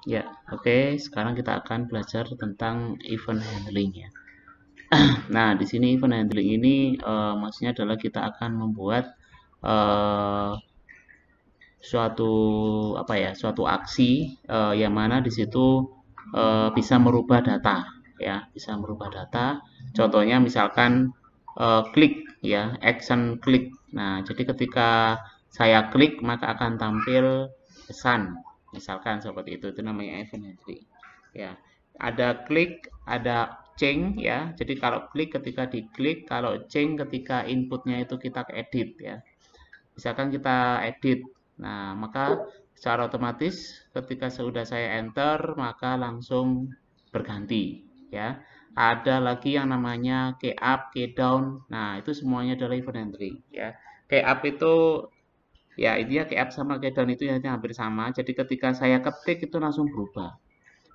Ya, oke. Sekarang kita akan belajar tentang event handling ya. Nah, di sini event handling ini maksudnya adalah kita akan membuat eh, suatu apa ya, suatu aksi yang mana di situ bisa merubah data ya, bisa merubah data. Contohnya misalkan klik ya, action klik. Nah, jadi ketika saya klik maka akan tampil pesan. Misalkan seperti itu namanya event handling. Ya, ada klik, ada change ya. Jadi kalau klik ketika diklik, kalau change ketika inputnya itu kita edit ya. Misalkan kita edit, nah maka secara otomatis ketika sudah saya enter maka langsung berganti ya. Ada lagi yang namanya key up, key down. Nah itu semuanya adalah event handling ya. Key up itu ya intinya key up sama key down itu hanya hampir sama. Jadi ketika saya ketik itu langsung berubah.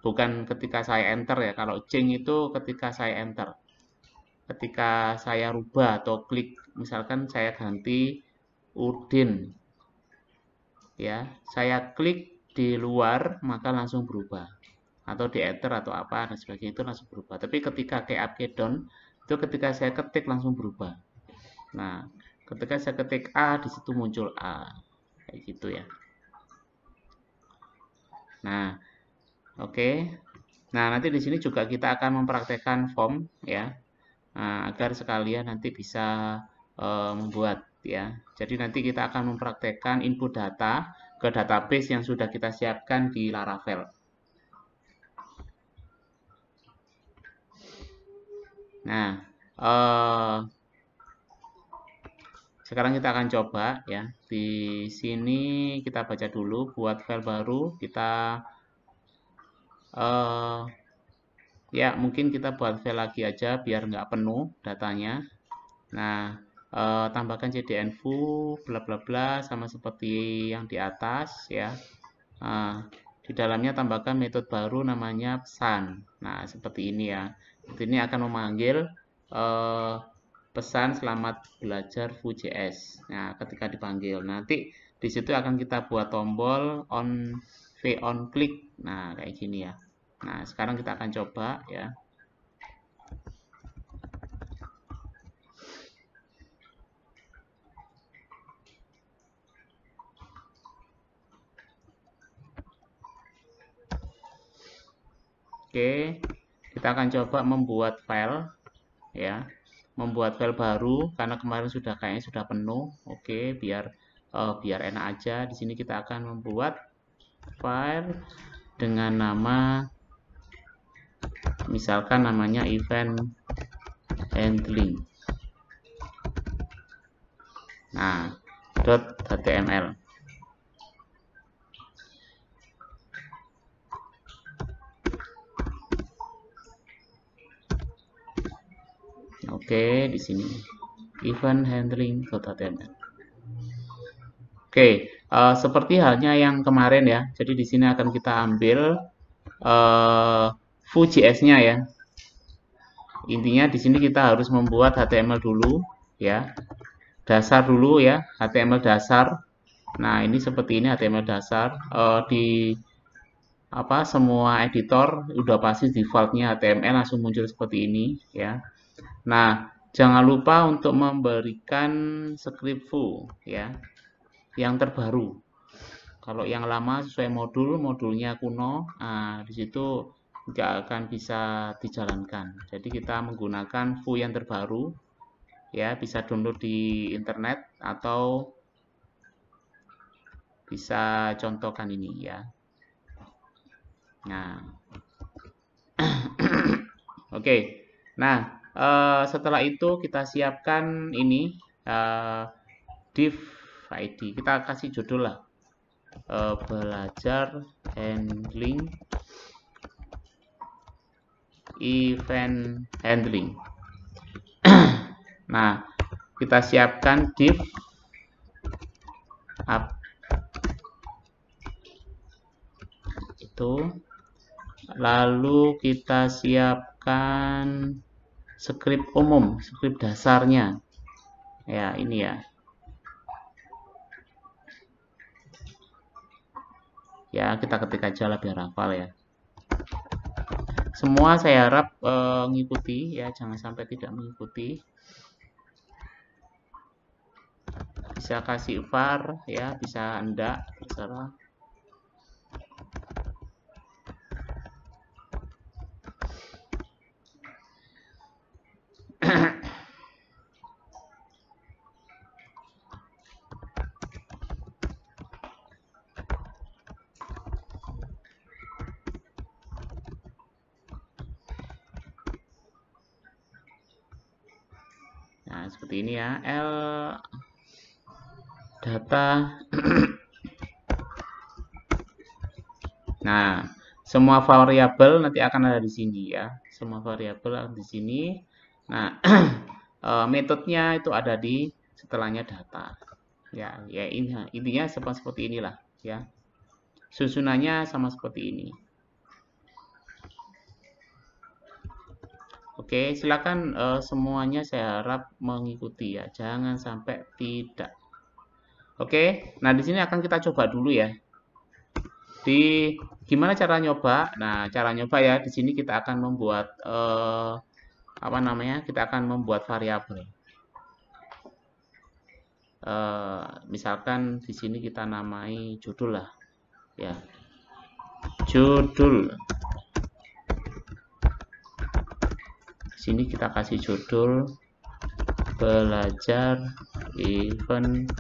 Bukan ketika saya enter ya. Kalau change itu ketika saya enter. Ketika saya rubah atau klik, misalkan saya ganti Udin ya, saya klik di luar maka langsung berubah atau di enter atau apa dan sebagainya itu langsung berubah. Tapi ketika key up key down itu ketika saya ketik langsung berubah. Nah, ketika saya ketik A di situ muncul A kayak gitu ya. Nah, oke. Okay. Nah, nanti di sini juga kita akan mempraktekkan form ya. Nah, agar sekalian nanti bisa membuat ya. Jadi nanti kita akan mempraktekkan input data ke database yang sudah kita siapkan di Laravel. Nah, eh, sekarang kita akan coba ya. Di sini kita baca dulu, buat file baru, kita eh, ya mungkin kita buat file lagi aja biar nggak penuh datanya. Nah, tambahkan cdnfu bla bla bla sama seperti yang di atas ya. Nah, di dalamnya tambahkan metode baru namanya pesan. Nah, seperti ini ya. Ini akan memanggil eh, pesan selamat belajar Vue.js. Nah, ketika dipanggil nanti di situ akan kita buat tombol on click. Nah, kayak gini ya. Nah, sekarang kita akan coba ya. Oke, kita akan coba membuat file ya. Membuat file baru karena kemarin sudah kayaknya sudah penuh. Oke, biar enak aja. Di sini kita akan membuat file dengan nama misalkan namanya event handling. Nah, .html. Oke, di sini event handling.html. Oke, seperti halnya yang kemarin ya. Jadi di sini akan kita ambil Vue.js-nya ya. Intinya di sini kita harus membuat HTML dulu ya. Dasar dulu ya, HTML dasar. Nah, ini seperti ini HTML dasar. Di apa semua editor udah pasti defaultnya HTML langsung muncul seperti ini ya. Nah, jangan lupa untuk memberikan script Vue ya, yang terbaru. Kalau yang lama sesuai modul, modulnya kuno, nah, di situ nggak akan bisa dijalankan. Jadi kita menggunakan Vue yang terbaru, ya bisa download di internet atau bisa contohkan ini ya. Nah, oke. Nah, setelah itu kita siapkan ini div ID. Kita kasih judul lah, belajar handling event handling. Nah, kita siapkan div up itu, lalu kita siapkan script umum, script dasarnya ya, ini ya. Ya, kita ketik aja lah biar hafal ya. Semua saya harap ngikuti ya, jangan sampai tidak mengikuti. Bisa kasih var ya, bisa enggak, terserah. Nah, seperti ini ya, L data. Nah, semua variabel nanti akan ada di sini ya. Semua variabel ada di sini. Nah, metodenya itu ada di setelahnya data. Ya, ya ini intinya seperti inilah ya. Susunannya sama seperti ini. Oke, silakan semuanya saya harap mengikuti ya. Jangan sampai tidak. Oke, nah di sini akan kita coba dulu ya. Di gimana cara nyoba? Nah, cara nyoba ya di sini kita akan membuat apa namanya? Kita akan membuat variabel. Misalkan di sini kita namai judul lah, ya. Judul. Di sini kita kasih judul belajar event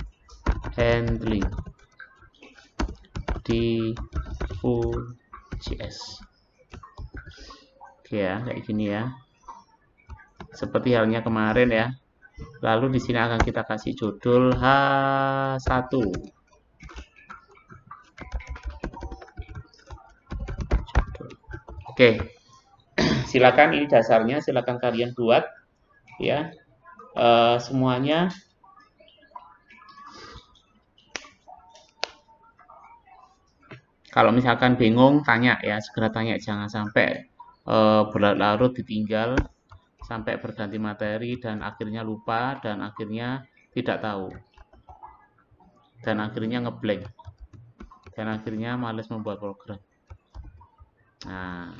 handling di Vue.js. Oke ya, kayak gini ya. Seperti halnya kemarin ya. Lalu di sini akan kita kasih judul H1. Oke. Silakan ini dasarnya, silakan kalian buat ya. Semuanya. Kalau misalkan bingung, tanya ya, segera tanya, jangan sampai berlarut ditinggal, sampai berganti materi dan akhirnya lupa dan akhirnya tidak tahu. Dan akhirnya ngeblank. Dan akhirnya males membuat program. Nah,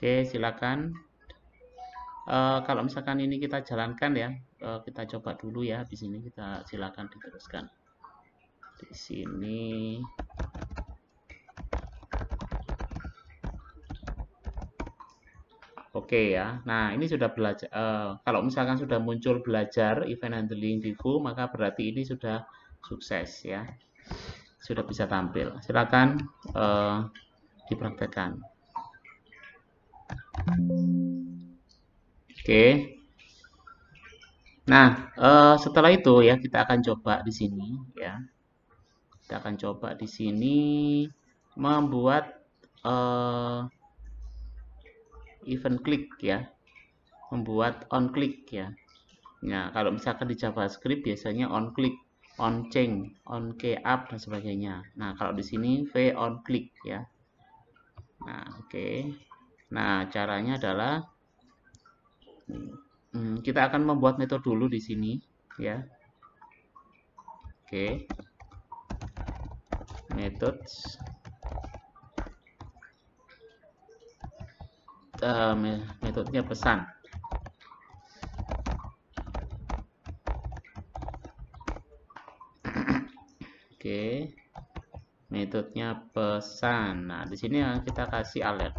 oke, silakan. Kalau misalkan ini kita jalankan ya, kita coba dulu ya. Di sini kita silakan diteruskan. Di sini. Oke ya. Nah, ini sudah belajar. Kalau misalkan sudah muncul belajar event handling di Vue, maka berarti ini sudah sukses ya. Sudah bisa tampil. Silakan dipraktekkan. Oke. Nah, setelah itu ya kita akan coba di sini ya. Kita akan coba di sini membuat event click ya. Membuat on click ya. Nah, kalau misalkan di JavaScript biasanya on click, on change, on key up dan sebagainya. Nah, kalau di sini v on click ya. Nah, oke. Nah, caranya adalah kita akan membuat metode dulu di sini ya. Oke. Methods. Metodenya pesan. Oke. Metodenya pesan. Nah, di sini kita kasih alert.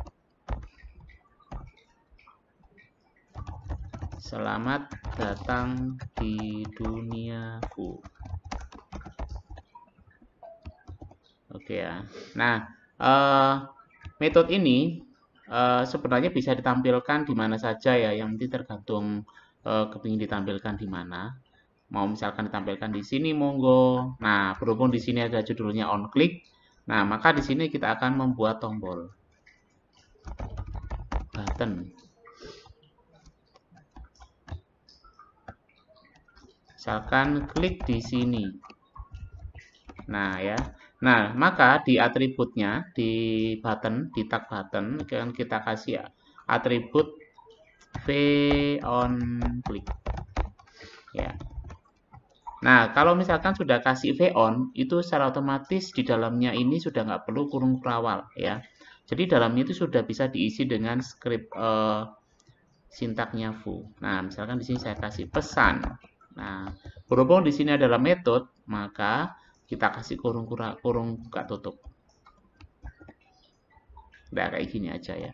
Selamat datang di dunia Vue. Oke ya. Nah, metode ini sebenarnya bisa ditampilkan di mana saja ya, yang nanti tergantung kepingin ditampilkan di mana. Mau misalkan ditampilkan di sini, monggo. Nah, berhubung di sini ada judulnya on click, nah maka di sini kita akan membuat tombol button. Misalkan klik di sini. Nah, ya. Nah, maka di atributnya, di button, di tag button, kan kita kasih atribut v on click. Ya. Nah, kalau misalkan sudah kasih v on, itu secara otomatis di dalamnya ini sudah nggak perlu kurung kurawal, ya. Jadi dalamnya itu sudah bisa diisi dengan script sintaknya foo. Nah, misalkan di sini saya kasih pesan. Nah, berhubung di sini adalah metode, maka kita kasih kurung buka tutup. Nah, kayak gini aja ya.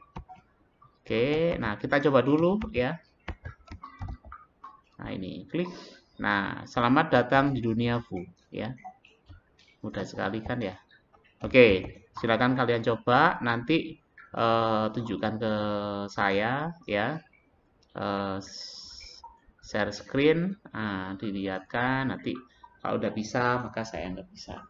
Oke, nah kita coba dulu ya. Nah, ini klik. Nah, selamat datang di dunia foo ya. Mudah sekali kan ya. Oke, silakan kalian coba nanti tunjukkan ke saya ya. Share screen, nah, dilihatkan nanti kalau udah bisa maka saya nggak bisa.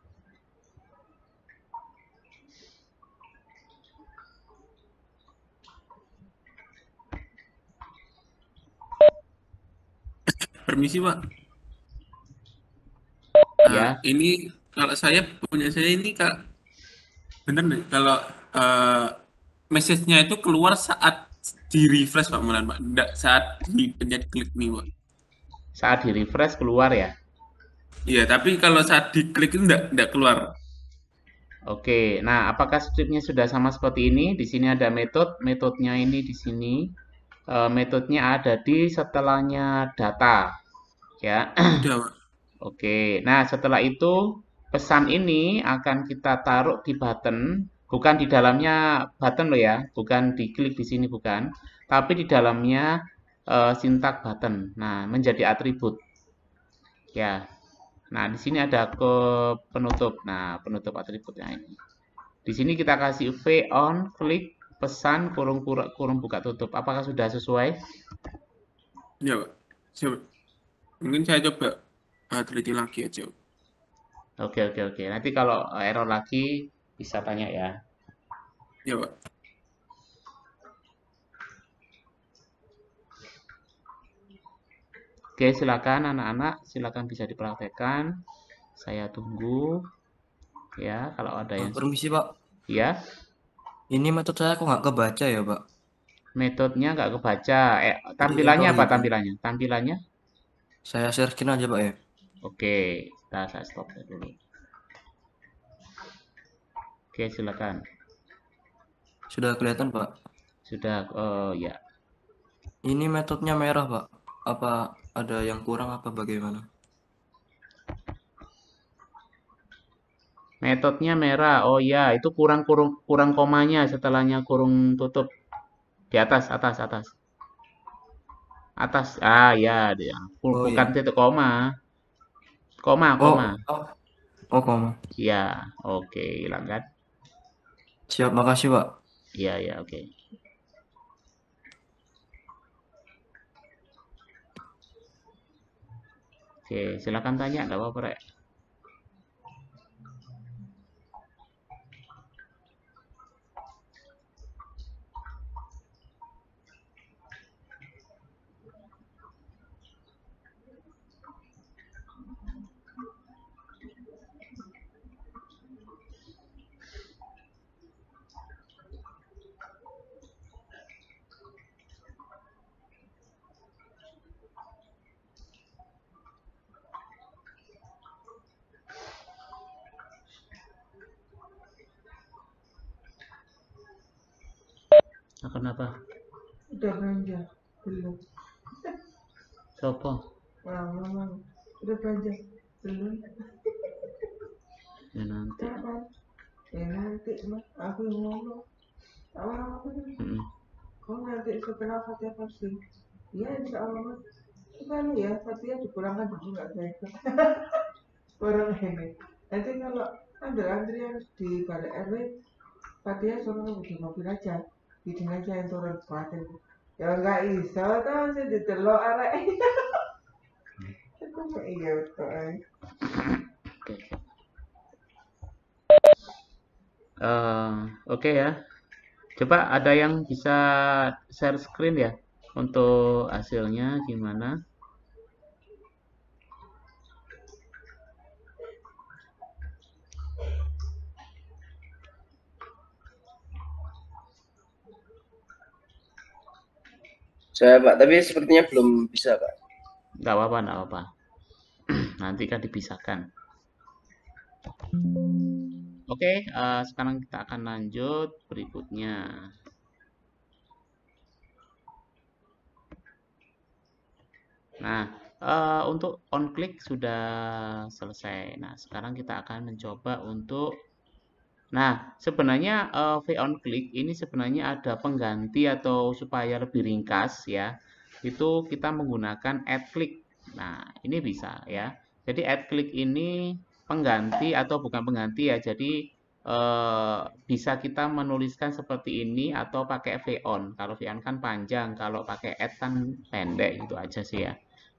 Permisi, Pak. Ya, Ini kalau saya ini Kak, bener nih kalau eh, message-nya itu keluar saat di refresh Pak Mulan, Pak. Nggak saat dipencet klik nih, Pak. saat di refresh keluar ya. Iya, tapi kalau saat diklik itu nggak keluar. Oke, nah apakah scriptnya sudah sama seperti ini? Di sini ada metodenya ini di sini. Metodenya ada di setelahnya data, ya. Udah, Pak. Oke, nah setelah itu pesan ini akan kita taruh di button, bukan di dalamnya button loh ya, bukan diklik di sini bukan, tapi di dalamnya sintak button. Nah, menjadi atribut ya. Nah, di sini ada ke penutup. Nah, penutup atributnya ini. Di sini kita kasih v on klik pesan kurung buka tutup. Apakah sudah sesuai? Iya, Pak. Mungkin saya coba teliti lagi aja. Oke, oke, oke. Nanti kalau error lagi bisa tanya ya. Ya, Pak. Oke, silakan anak-anak, silakan bisa dipraktekkan. Saya tunggu ya kalau ada yang Permisi Pak, ya, ini metode saya kok nggak kebaca ya Pak? metodenya nggak kebaca. Jadi Tampilannya error apa gitu. tampilannya? Tampilannya? Saya share screen aja Pak ya. Oke, saya stop dulu. Oke, silakan. Sudah kelihatan Pak. Sudah, ya. Ini metodenya merah Pak. Apa ada yang kurang apa bagaimana? Metodenya merah. Oh ya, itu kurang komanya setelahnya kurung tutup. Di atas, atas, atas. Atas. Ah, ya, dia. Oh Bukan iya. titik koma. Koma, koma. Oh, oh, oh koma. Ya, oke, hilang kan? Siap, makasih Pak. Iya, ya, oke. Oke, silakan tanya, nggak apa-apa, Rek. Kenapa? Udah belanja? Belum. Sopo? Mama, udah belanja? Belum. Ya nanti. Kapan? Ya nanti mah, aku yang ngomong. Awal apa nih? Kau nanti setelah Fatia posting. Iya insya Allah. Kan ya, Fatia dipulangkan dulu nggak saya ikut. Orang ini. Nanti kalau ada antrian di balik RW, Fatia suruh nunggu di mobil aja. Bikin aja yang turun Fatia. Ya nggak iso tau sih didelok arek. Aku kok iya betul. Oke. Oke ya. Coba ada yang bisa share screen ya untuk hasilnya gimana? Saya Pak, tapi sepertinya belum bisa Pak. Nggak apa-apa, nggak apa-apa. Nanti kan dipisahkan. Oke, sekarang kita akan lanjut berikutnya. Nah, untuk on click sudah selesai. Nah, sekarang kita akan mencoba untuk Nah, sebenarnya V on click ini sebenarnya ada pengganti atau supaya lebih ringkas ya. Itu kita menggunakan add click. Nah, ini bisa ya. Jadi add click ini pengganti atau bukan pengganti ya. Jadi bisa kita menuliskan seperti ini atau pakai V on. Kalau V on kan panjang, kalau pakai add kan pendek gitu aja sih ya.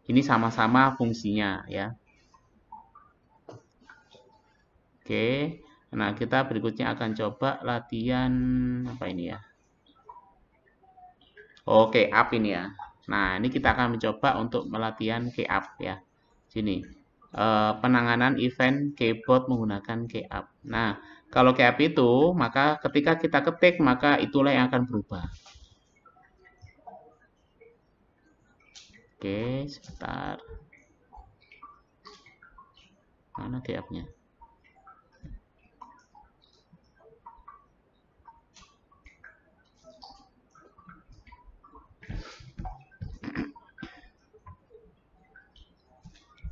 Ini sama-sama fungsinya ya. Oke. Nah, kita berikutnya akan coba latihan apa ini ya? Oke, up ini ya. Nah, ini kita akan mencoba untuk melatihan key up ya. Sini. Penanganan event keyboard menggunakan key up. Nah, kalau key up itu, maka ketika kita ketik, maka itulah yang akan berubah. Oke, sebentar. Mana key up-nya?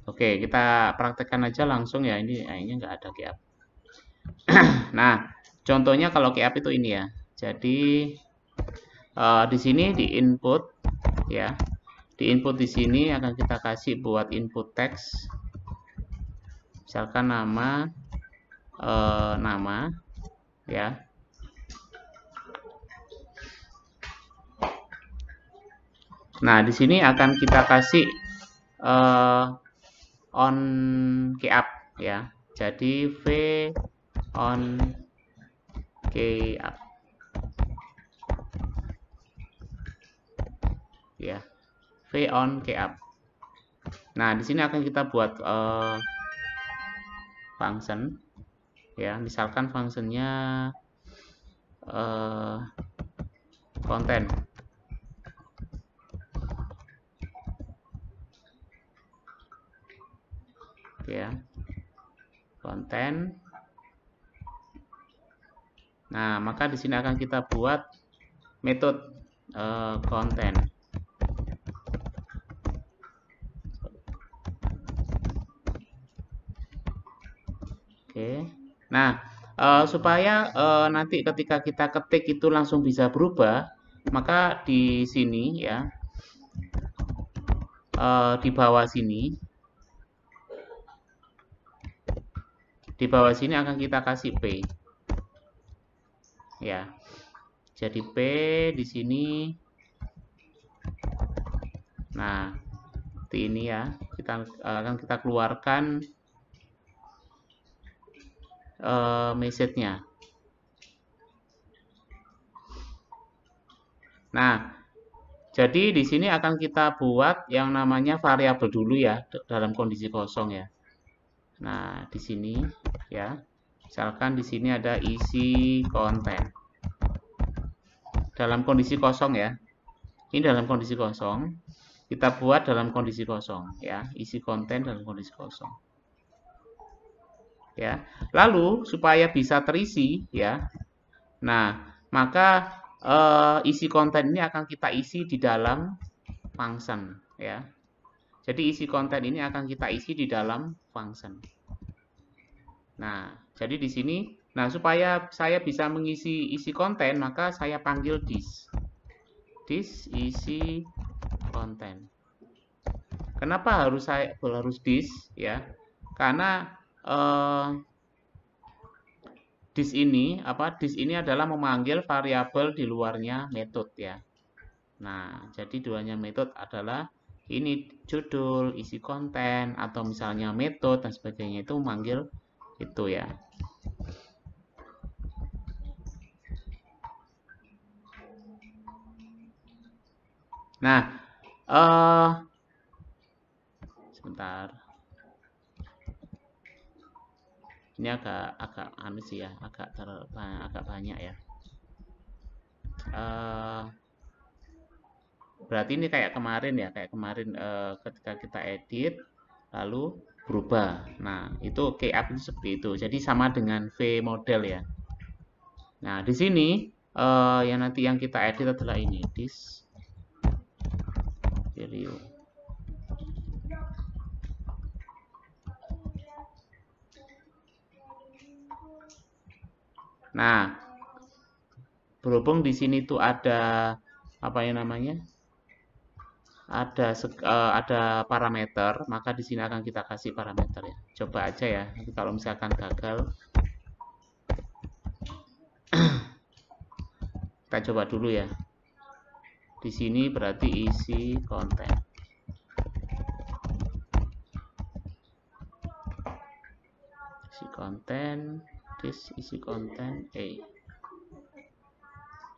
Oke, kita praktekkan aja langsung ya. Ini kayaknya nggak ada key up. Nah, contohnya kalau key up itu ini ya. Jadi di sini di input ya. Di input di sini akan kita kasih buat input teks. Misalkan nama ya. Nah, di sini akan kita kasih on key up ya. Jadi V on key up. Ya. V on key up. Nah, di sini akan kita buat function ya. Misalkan functionnya konten. Ya. Konten. Nah, maka di sini akan kita buat metode konten. Oke. Nah, supaya nanti ketika kita ketik itu langsung bisa berubah, maka di sini ya, di bawah sini akan kita kasih P. Ya. Jadi P di sini. Nah, seperti ini ya. Kita akan kita keluarkan message-nya. Nah, jadi di sini akan kita buat yang namanya variabel dulu ya dalam kondisi kosong ya. Nah, di sini ya. Misalkan di sini ada isi konten. Dalam kondisi kosong ya. Ini dalam kondisi kosong. Kita buat dalam kondisi kosong ya. Isi konten dalam kondisi kosong. Ya. Lalu supaya bisa terisi ya. Nah, maka isi konten ini akan kita isi di dalam function ya. Jadi isi konten ini akan kita isi di dalam function. Nah, jadi di sini, nah supaya saya bisa mengisi isi konten, maka saya panggil this. This isi konten. Kenapa harus this ya? Karena this ini adalah memanggil variabel di luarnya metode ya. Nah, jadi duanya metode adalah ini judul, isi konten, atau misalnya metode dan sebagainya itu memanggil itu ya. Nah, sebentar. Ini agak anu sih ya, agak banyak ya. Berarti ini kayak kemarin ya, ketika kita edit lalu berubah. Nah, itu keyup itu seperti itu. Jadi sama dengan V model ya. Nah, di sini yang nanti yang kita edit adalah ini, this video. Nah, berhubung di sini tuh ada apa yang namanya? Ada parameter, maka di sini akan kita kasih parameter ya. Coba aja ya. Nanti kalau misalkan gagal, kita coba dulu ya. Di sini berarti isi konten. Isi konten, this isi konten A.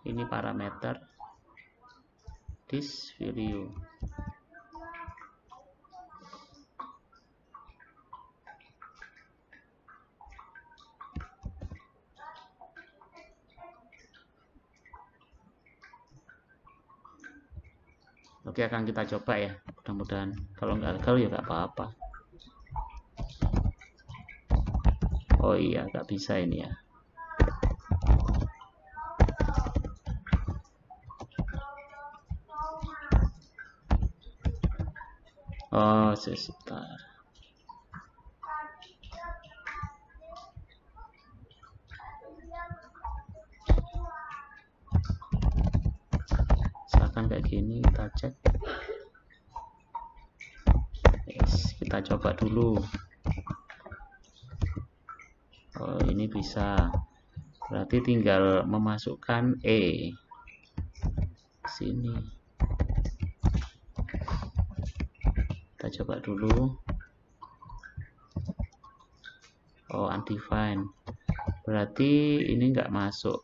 Ini parameter this video. Oke, akan kita coba ya. Mudah-mudahan kalau nggak gagal ya nggak apa-apa. Oh iya, nggak bisa ini ya. Oh, sebentar. Misalkan kayak gini, kita cek. Yes, kita coba dulu. Oh, ini bisa. Berarti tinggal memasukkan E sini. Kita coba dulu. Oh, undefined. Berarti ini nggak masuk.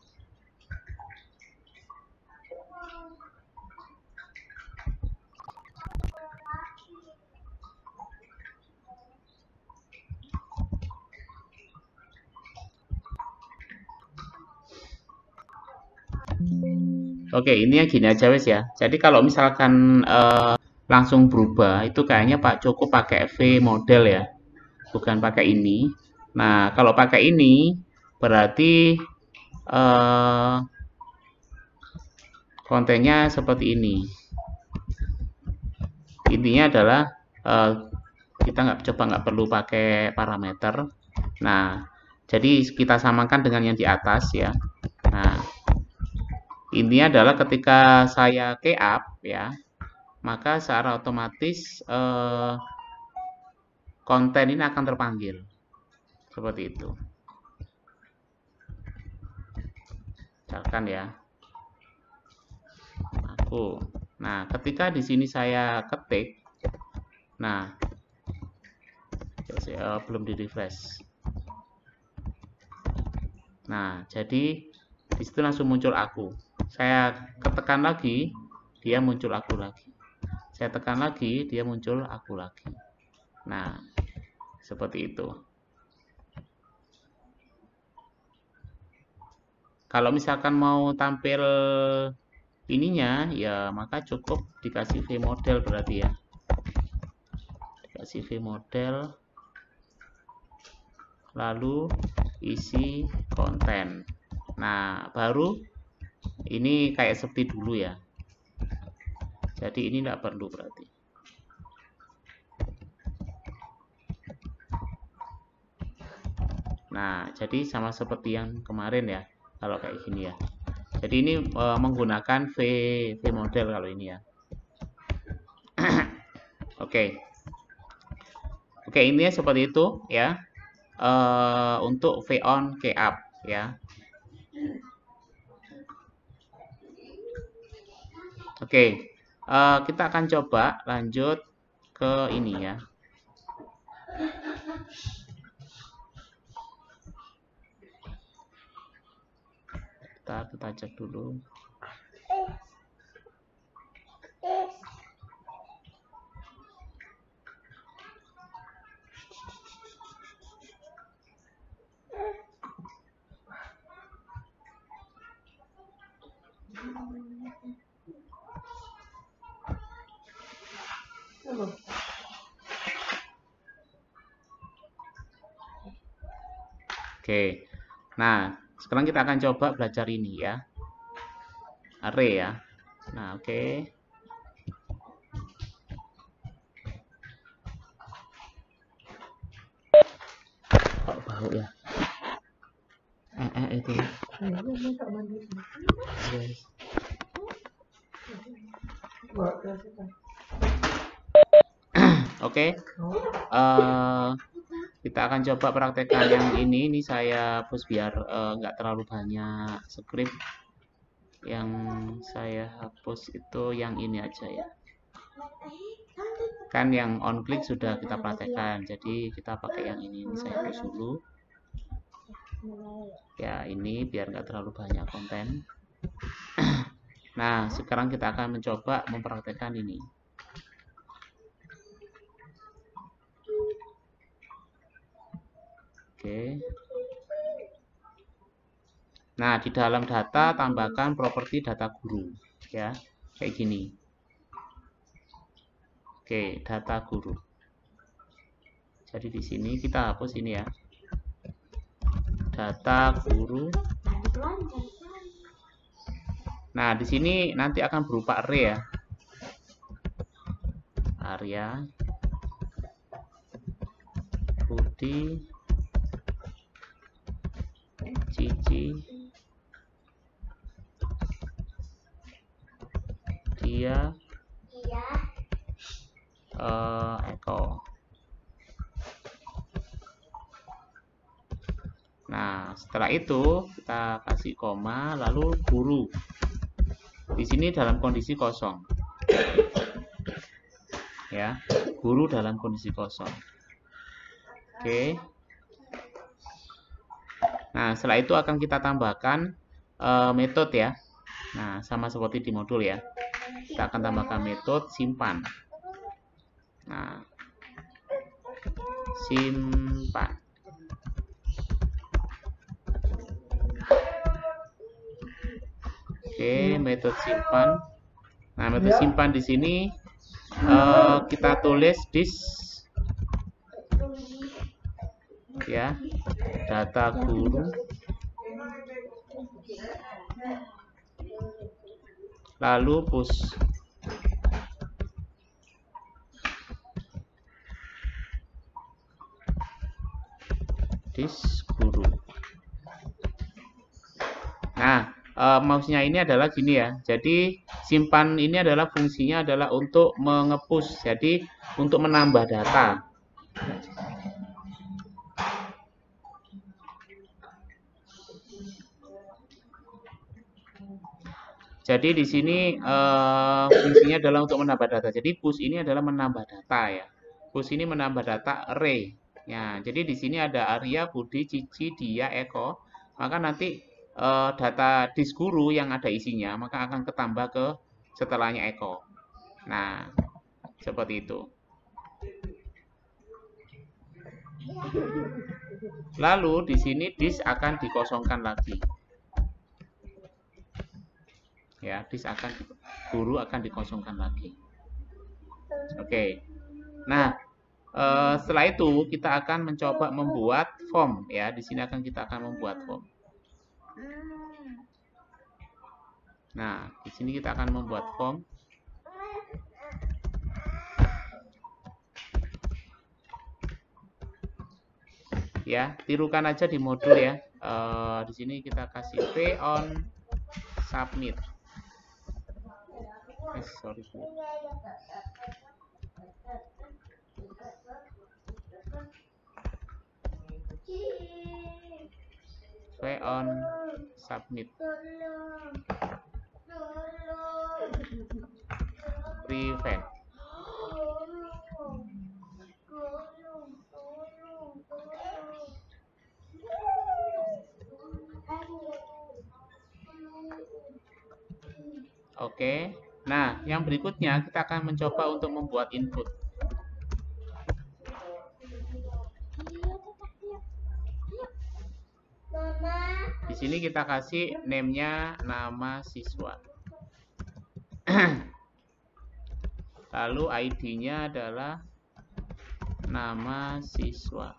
Oke, ini yang gini aja wes ya. Jadi kalau misalkan langsung berubah, itu kayaknya Pak cukup pakai V model ya, bukan pakai ini. Nah, kalau pakai ini berarti kontennya seperti ini. Intinya adalah kita nggak perlu pakai parameter. Nah, jadi kita samakan dengan yang di atas ya. Nah, intinya adalah ketika saya keyup ya, maka secara otomatis konten ini akan terpanggil seperti itu. Misalkan ya, nah ketika di sini saya ketik, nah belum di refresh. Nah, jadi di situ langsung muncul aku. Saya ketekan lagi, dia muncul aku lagi. Saya tekan lagi, dia muncul aku lagi. Nah, seperti itu. Kalau misalkan mau tampil ininya, ya maka cukup dikasih V model berarti ya. Dikasih V model, lalu isi konten. Nah, baru ini kayak seperti dulu ya. Jadi ini tidak perlu berarti. Nah, jadi sama seperti yang kemarin ya. Kalau kayak gini ya. Jadi ini menggunakan V model kalau ini ya. Oke. Oke, intinya seperti itu ya. Untuk V on keyup ya. Oke, kita akan coba lanjut ke ini ya. Kita cek dulu. Oke, nah sekarang kita akan coba belajar ini ya, array ya. Nah oke, kok bau ya? Itu. Yes. Oke, kita akan coba praktekkan yang ini. Ini saya hapus biar nggak terlalu banyak script. Yang saya hapus itu yang ini aja ya. Kan yang on click sudah kita praktekkan, jadi kita pakai yang ini. Ini saya hapus dulu. Ya ini biar nggak terlalu banyak konten. Nah sekarang kita akan mencoba mempraktekkan ini. Oke. Nah, di dalam data tambahkan properti data guru ya. Kayak gini. Oke, data guru. Jadi di sini kita hapus ini ya. Data guru. Nah, di sini nanti akan berupa array ya. Arya Budi Cici dia Eko. Nah setelah itu kita kasih koma lalu guru. Di sini dalam kondisi kosong ya, guru dalam kondisi kosong. Oke. Nah setelah itu akan kita tambahkan metode ya. Nah sama seperti di modul ya, kita akan tambahkan metode simpan. Nah simpan. Oke, metode simpan. Nah metode simpan di sini kita tulis this ya, data guru lalu push. This guru. Nah mouse-nya ini adalah gini ya, jadi simpan ini adalah fungsinya adalah untuk mengepus, jadi untuk menambah data. Jadi di sini fungsinya adalah untuk menambah data. Jadi push ini adalah menambah data ya. Push ini menambah data array. Ya, jadi di sini ada Arya, Budi, Cici, Dia, Eko. Maka nanti data disk guru yang ada isinya maka akan ketambah ke setelahnya Eko. Nah, seperti itu. Lalu di sini disk akan dikosongkan lagi. Ya, disk akan guru akan dikosongkan lagi. Oke. Nah, setelah itu kita akan mencoba membuat form ya. Di sini kita akan membuat form. Nah, di sini kita akan membuat form. Ya, tirukan aja di modul ya. Di sini kita kasih v on submit. Sorry. V on submit. Oke. Nah, yang berikutnya kita akan mencoba untuk membuat input. Di sini kita kasih name-nya nama siswa. Lalu ID-nya adalah nama siswa.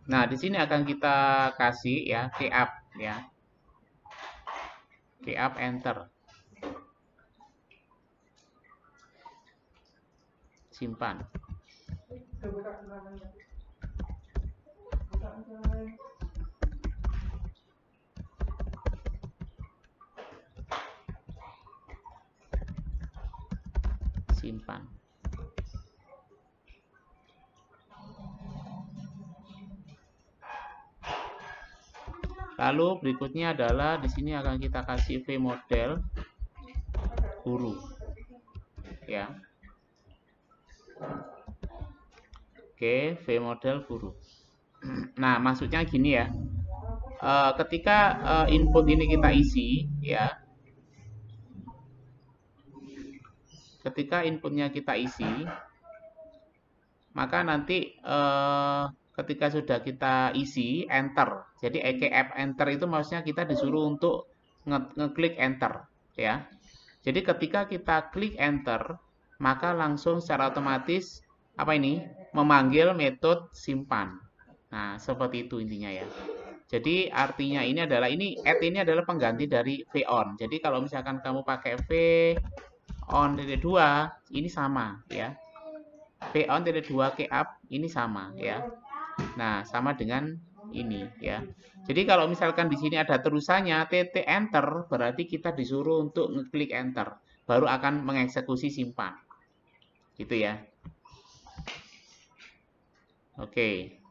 Nah, di sini akan kita kasih ya keyup ya. Keyup enter. Simpan. Simpan. Lalu berikutnya adalah di sini akan kita kasih vmodel guru. Ya. Oke, vmodel guru. Nah, maksudnya gini ya. Ketika input ini kita isi ya. Ketika inputnya kita isi, maka nanti ketika sudah kita isi enter. Jadi keyup enter itu maksudnya kita disuruh untuk ngeklik enter ya. Jadi ketika kita klik enter, maka langsung secara otomatis apa ini? Memanggil metode simpan. Nah, seperti itu intinya ya. Jadi artinya ini adalah add ini adalah pengganti dari von. Jadi kalau misalkan kamu pakai von-2 ini sama ya. von-2 keyup ini sama ya. Nah, sama dengan ini ya. Jadi kalau misalkan di sini ada terusannya tt enter, berarti kita disuruh untuk ngeklik enter, baru akan mengeksekusi simpan. Gitu ya. Oke.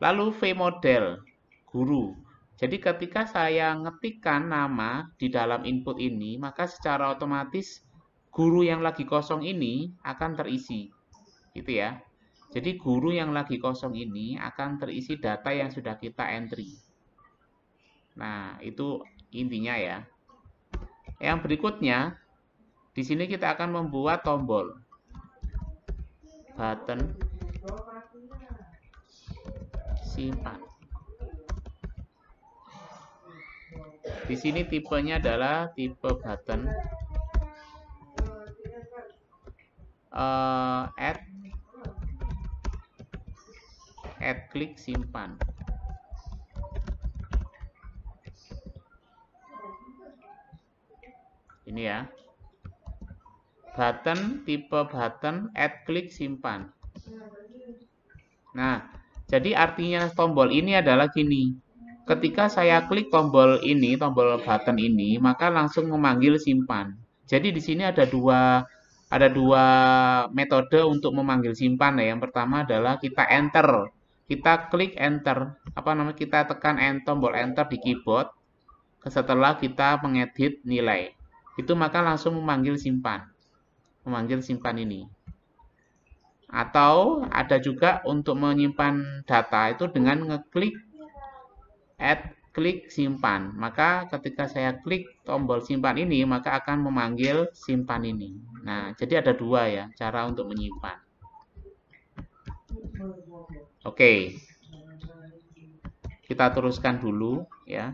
Lalu vmodel guru. Jadi ketika saya ngetikkan nama di dalam input ini, maka secara otomatis guru yang lagi kosong ini akan terisi. Gitu ya. Jadi guru yang lagi kosong ini akan terisi data yang sudah kita entry. Nah, itu intinya ya. Yang berikutnya, di sini kita akan membuat tombol. Button simpan. Di sini tipenya adalah tipe button add klik simpan. Ini ya. Button tipe button add klik simpan. Nah, jadi artinya tombol ini adalah gini. Ketika saya klik tombol ini, tombol button ini, maka langsung memanggil simpan. Jadi di sini ada dua metode untuk memanggil simpan ya. Yang pertama adalah kita enter. Kita klik enter, kita tekan tombol enter di keyboard setelah kita mengedit nilai. Itu maka langsung memanggil simpan. Memanggil simpan ini. Atau ada juga untuk menyimpan data itu dengan ngeklik add klik simpan. Maka ketika saya klik tombol simpan ini, maka akan memanggil simpan ini. Nah, jadi ada dua ya cara untuk menyimpan. Oke. Kita teruskan dulu ya.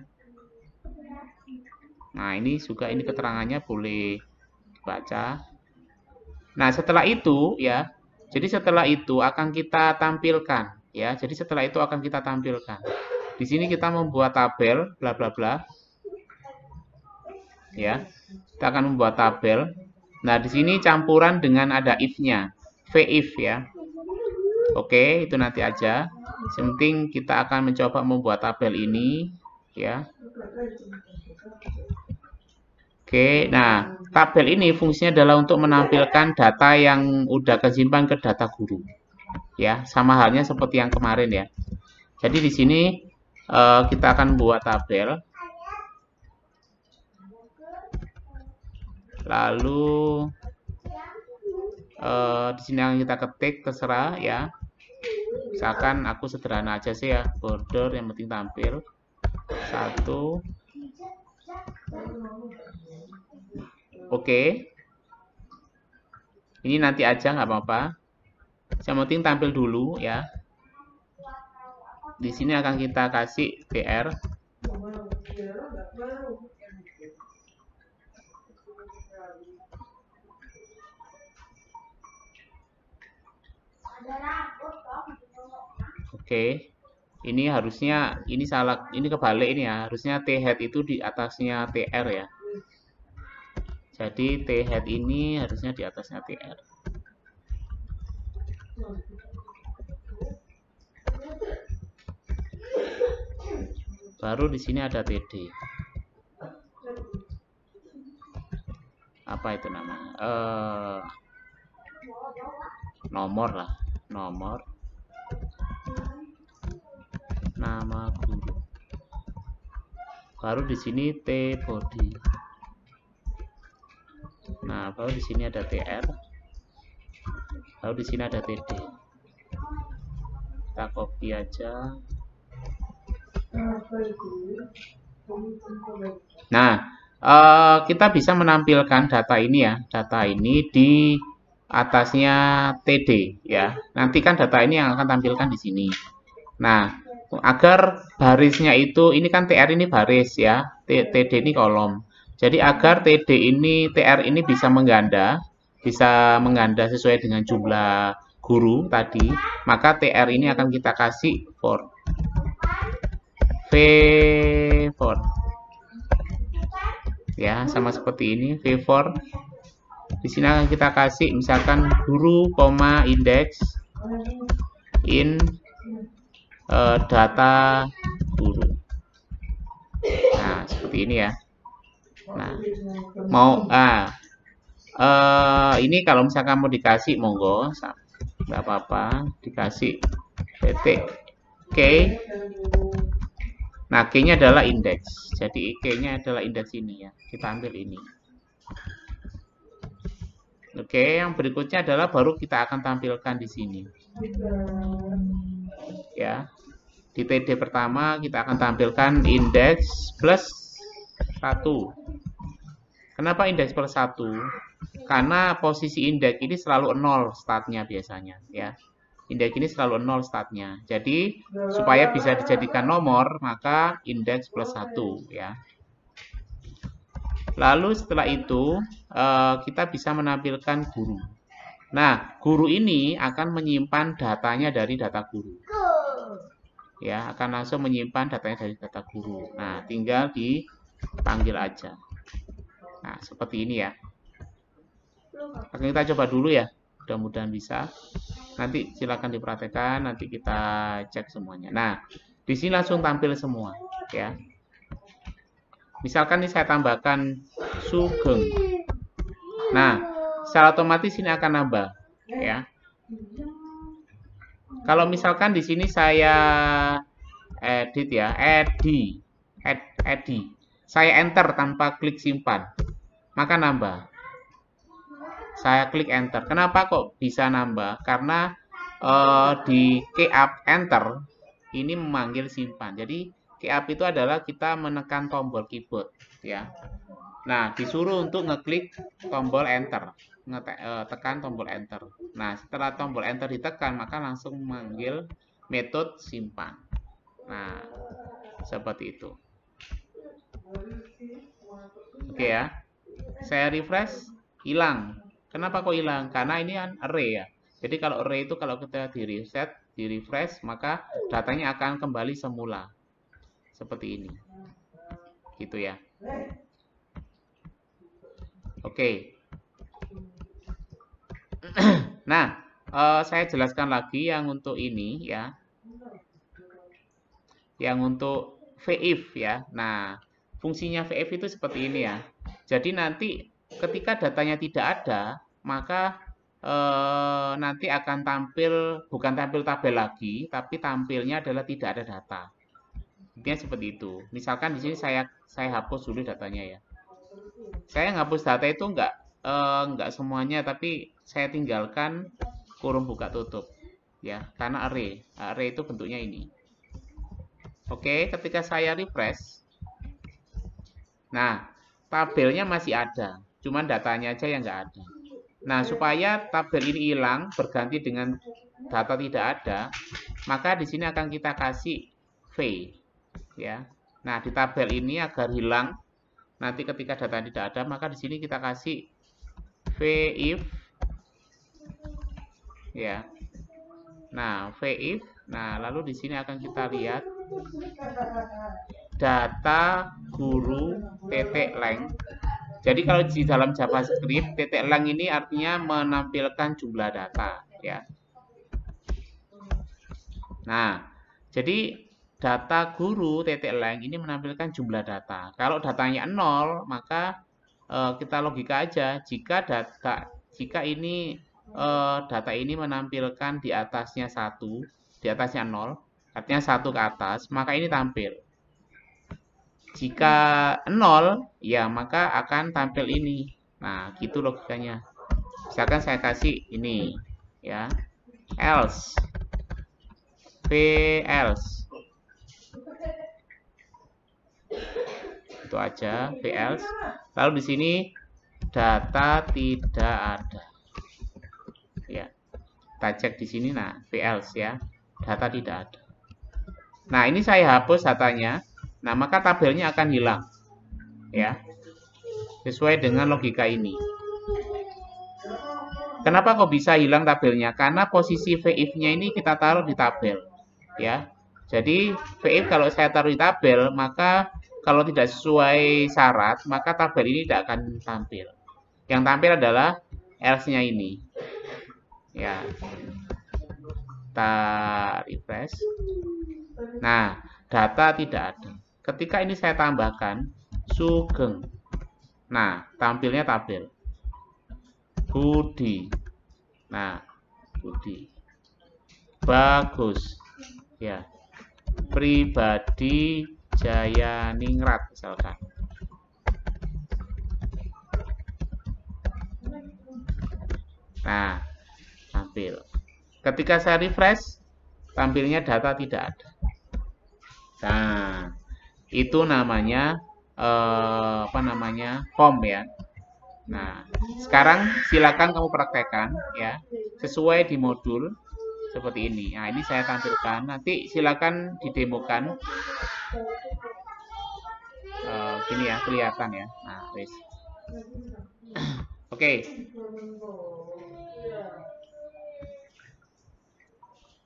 Nah, ini keterangannya boleh dibaca. Nah, setelah itu ya. Jadi setelah itu akan kita tampilkan ya. Jadi setelah itu akan kita tampilkan. Di sini kita membuat tabel bla bla bla. Ya. Kita akan membuat tabel. Nah, di sini campuran dengan ada if-nya. Vif ya. Oke, itu nanti aja. Yang penting kita akan mencoba membuat tabel ini ya. Oke, nah tabel ini fungsinya adalah untuk menampilkan data yang udah kesimpan ke data guru. Ya, sama halnya seperti yang kemarin ya. Jadi di sini kita akan buat tabel. Lalu di sini yang kita ketik terserah ya. Misalkan aku sederhana aja sih ya, border yang penting tampil. 1. Oke. Ini nanti aja nggak apa-apa. Yang penting tampil dulu ya. Di sini akan kita kasih TR. Oke. Ini harusnya ini salah, ini kebalik ini ya. Harusnya T head itu di atasnya TR ya. Jadi T head ini harusnya di atasnya TR. Baru di sini ada TD. Apa itu namanya? Nomor lah, nomor nama guru. Baru di sini T body. Nah, baru di sini ada TR. Baru di sini ada TD. Kita copy aja. Nah, kita bisa menampilkan data ini ya. Data ini di atasnya TD ya. Nanti kan data ini yang akan tampilkan di sini. Nah, agar barisnya itu, ini kan TR ini baris ya, TD ini kolom. Jadi agar TR ini bisa mengganda sesuai dengan jumlah guru tadi, maka TR ini akan kita kasih for V4 ya, sama seperti ini V4. Di sini akan kita kasih misalkan guru, indeks in data guru. Nah, seperti ini ya. Nah, ini kalau misalkan mau dikasih monggo, nggak apa-apa, dikasih titik K. Nah, K-nya adalah indeks. Jadi K-nya adalah indeks ini ya. Kita ambil ini. Oke, yang berikutnya adalah baru kita akan tampilkan di sini. Ya. Di TD pertama kita akan tampilkan indeks plus 1. Kenapa indeks plus 1? Karena posisi indeks ini selalu 0 startnya biasanya ya. Indeks ini selalu 0 startnya. Jadi supaya bisa dijadikan nomor, maka indeks plus 1 ya. Lalu setelah itu kita bisa menampilkan guru. Nah, guru ini akan menyimpan datanya dari data guru. Ya, akan langsung menyimpan datanya dari data guru. Nah, tinggal dipanggil aja. Nah, seperti ini ya. Oke, kita coba dulu ya. Mudah-mudahan bisa. Nanti silakan dipraktekkan, nanti kita cek semuanya. Nah, di sini langsung tampil semua ya. Misalkan ini saya tambahkan Sugeng. Nah, secara otomatis ini akan nambah ya. Kalau misalkan di sini saya edit ya, edit. Saya enter tanpa klik simpan, maka nambah. Saya klik enter. Kenapa kok bisa nambah? Karena di key up enter ini memanggil simpan. Jadi key up itu adalah kita menekan tombol keyboard ya. Nah, disuruh untuk ngeklik tombol enter, tekan tombol enter. Nah, setelah tombol enter ditekan, maka langsung memanggil metode simpan. Nah, seperti itu. Oke ya. Saya refresh, hilang. Kenapa kok hilang? Karena ini kan array ya. Jadi kalau array itu kalau kita di reset, di refresh, maka datanya akan kembali semula. Seperti ini. Gitu ya. Oke. Nah, saya jelaskan lagi yang untuk ini ya. Yang untuk VIF ya. Nah, fungsinya VIF itu seperti ini ya. Jadi nanti ketika datanya tidak ada, maka nanti akan tampil, bukan tampil tabel lagi, tapi tampilnya adalah tidak ada data. Intinya seperti itu. Misalkan di sini saya hapus dulu datanya ya. Saya ngapus data itu enggak semuanya, tapi saya tinggalkan kurung buka tutup ya, karena array itu bentuknya ini. Oke, ketika saya refresh, nah, tabelnya masih ada, cuman datanya aja yang nggak ada. Nah, supaya tabel ini hilang berganti dengan data tidak ada, maka di sini akan kita kasih V, ya. Nah, di tabel ini agar hilang, nanti ketika data tidak ada, maka di sini kita kasih V if, ya. Nah, V if, nah lalu di sini akan kita lihat data guru titik length. Jadi kalau di dalam JavaScript, titik length ini artinya menampilkan jumlah data, ya. Nah, jadi data guru titik length ini menampilkan jumlah data. Kalau datanya 0, maka kita logika aja jika ini data ini menampilkan di atasnya 1, di atasnya 0, artinya 1 ke atas, maka ini tampil. Jika 0, ya maka akan tampil ini. Nah, gitu logikanya. Misalkan saya kasih ini, ya, else, v else, itu aja, v else. Lalu di sini data tidak ada, ya. Kita cek di sini, nah, v else ya, data tidak ada. Nah, ini saya hapus datanya. Nah, maka tabelnya akan hilang, ya, sesuai dengan logika ini. Kenapa kok bisa hilang tabelnya? Karena posisi VIF-nya ini kita taruh di tabel, ya. Jadi VIF kalau saya taruh di tabel, maka kalau tidak sesuai syarat, maka tabel ini tidak akan tampil. Yang tampil adalah else-nya ini, ya. Kita refresh. Nah, data tidak ada. Ketika ini saya tambahkan Sugeng. Nah, tampilnya tabel. Budi. Nah, Budi. Bagus. Ya. Pribadi Jaya Ningrat misalkan. Nah, tampil. Ketika saya refresh, tampilnya data tidak ada. Nah, itu namanya form ya. Nah, sekarang silakan kamu praktekkan ya, sesuai di modul seperti ini. Nah, ini saya tampilkan. Nanti silakan didemokan. Gini ya, kelihatan ya. Nah, wes. Oke.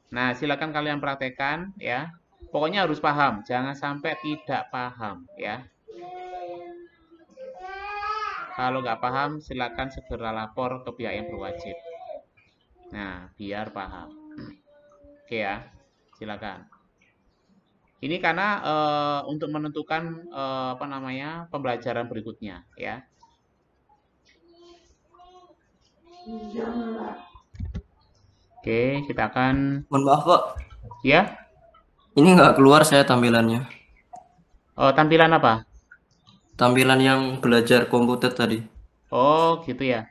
Nah, silakan kalian praktekkan ya. Pokoknya harus paham, jangan sampai tidak paham ya. Kalau nggak paham, silakan segera lapor ke pihak yang berwajib. Nah, biar paham. Oke ya, silakan. Ini karena untuk menentukan pembelajaran berikutnya ya. Oke, kita akan. Mohon maaf Pak, Ya. ini nggak keluar saya tampilannya. Oh, tampilan apa? Tampilan yang belajar komputer tadi. Oh, gitu ya.